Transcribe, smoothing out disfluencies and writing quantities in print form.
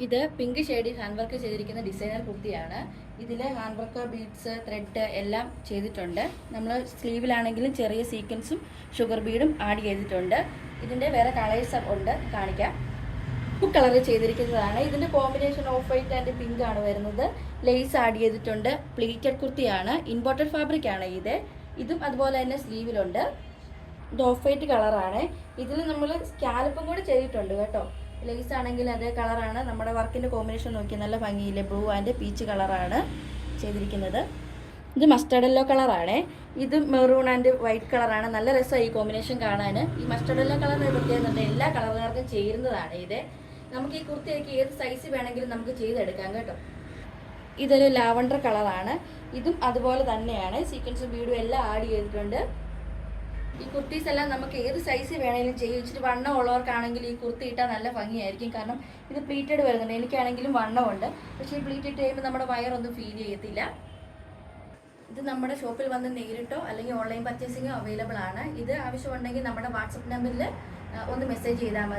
ഇത് പിങ്ക് ഷെയ്ഡിൽ hand work ചെയ്തിരിക്കുന്ന ഡിസൈനർ കുർത്തിയാണ്. ഇതിൽ ഹാൻഡ് വർക്ക്, ബീഡ്സ്, ത്രെഡ് എല്ലാം ചെയ്തിട്ടുണ്ട്. നമ്മൾ സ്ലീവിലാണെങ്കിലും ചെറിയ സീക്വൻസും ഷുഗർ ബീഡും ആഡ് ചെയ്തിട്ടുണ്ട്. ഇതിൻ്റെ വേറെ കളേഴ്സ് ഉണ്ട്, കാണിക്കാം. കളറിൽ ചെയ്തിരിക്കുന്നതാണ്. ഇതിൻ്റെ combination of white and pink ആണ് വരുന്നത്. ലേസ് ആഡ് ചെയ്തിട്ടുണ്ട്. പ്ലീറ്റഡ് കുർത്തിയാണ്. ഇമ്പോർട്ടഡ് ഫാബ്രിക് ആണ് ഇതും അതുപോലെ തന്നെ സ്ലീവിലുണ്ട്. ഇത് ഓഫ് വൈറ്റ് കളറാണ്. ഇതിൽ നമ്മൾ സ്കാലപ്പും കൂടി ചെയ്തിട്ടുണ്ട് കേട്ടോ. ലേസ് ആണെങ്കിൽ അതേ കളറാണ്. നമ്മുടെ വർക്കിൻ്റെ കോമ്പിനേഷൻ നോക്കി നല്ല ഭംഗിയില്ലേ. ബ്ലൂ ആൻഡ് പീച്ച് കളറാണ് ചെയ്തിരിക്കുന്നത്. ഇത് മസ്റ്റർഡ് യെല്ലോ കളറാണ്. ഇത് മെറൂൺ ആൻഡ് വൈറ്റ് കളറാണ്. നല്ല രസമായി ഈ കോമ്പിനേഷൻ കാണാൻ. ഈ മസ്റ്റർഡ് യെല്ലോ കളറിന് പ്രത്യേകത എല്ലാ കളറുകാർക്കും ചേരുന്നതാണ് ഇത്. നമുക്ക് ഈ കുർത്തിയൊക്കെ ഏത് സൈസ് വേണമെങ്കിലും നമുക്ക് ചെയ്തെടുക്കാം കേട്ടോ. ഇതൊരു ലാവണ്ടർ കളറാണ്. ഇതും അതുപോലെ തന്നെയാണ്. സീക്വൻസും ബീഡും എല്ലാം ആഡ് ചെയ്തിട്ടുണ്ട്. ഈ കുർത്തീസ് എല്ലാം നമുക്ക് ഏത് സൈസ് വേണമെങ്കിലും ചെയ്യും. ഇച്ചിരി വണ്ണം ഉള്ളവർക്കാണെങ്കിൽ ഈ കുർത്തി ഇട്ടാൽ നല്ല ഭംഗിയായിരിക്കും. കാരണം ഇത് പ്ലീറ്റഡ് വരുന്നുണ്ട്. എനിക്കാണെങ്കിലും വണ്ണമുണ്ട്. പക്ഷേ ഈ പ്ലീറ്റ് ഇട്ട് കഴിയുമ്പോൾ നമ്മുടെ വയറൊന്നും ഫീൽ ചെയ്യത്തില്ല. ഇത് നമ്മുടെ ഷോപ്പിൽ വന്ന് നേരിട്ടോ അല്ലെങ്കിൽ ഓൺലൈൻ പർച്ചേസിങ്ങോ അവൈലബിൾ ആണ്. ഇത് ആവശ്യമുണ്ടെങ്കിൽ നമ്മുടെ വാട്സപ്പ് നമ്പറിൽ ഒന്ന് മെസ്സേജ് ചെയ്താൽ മതി.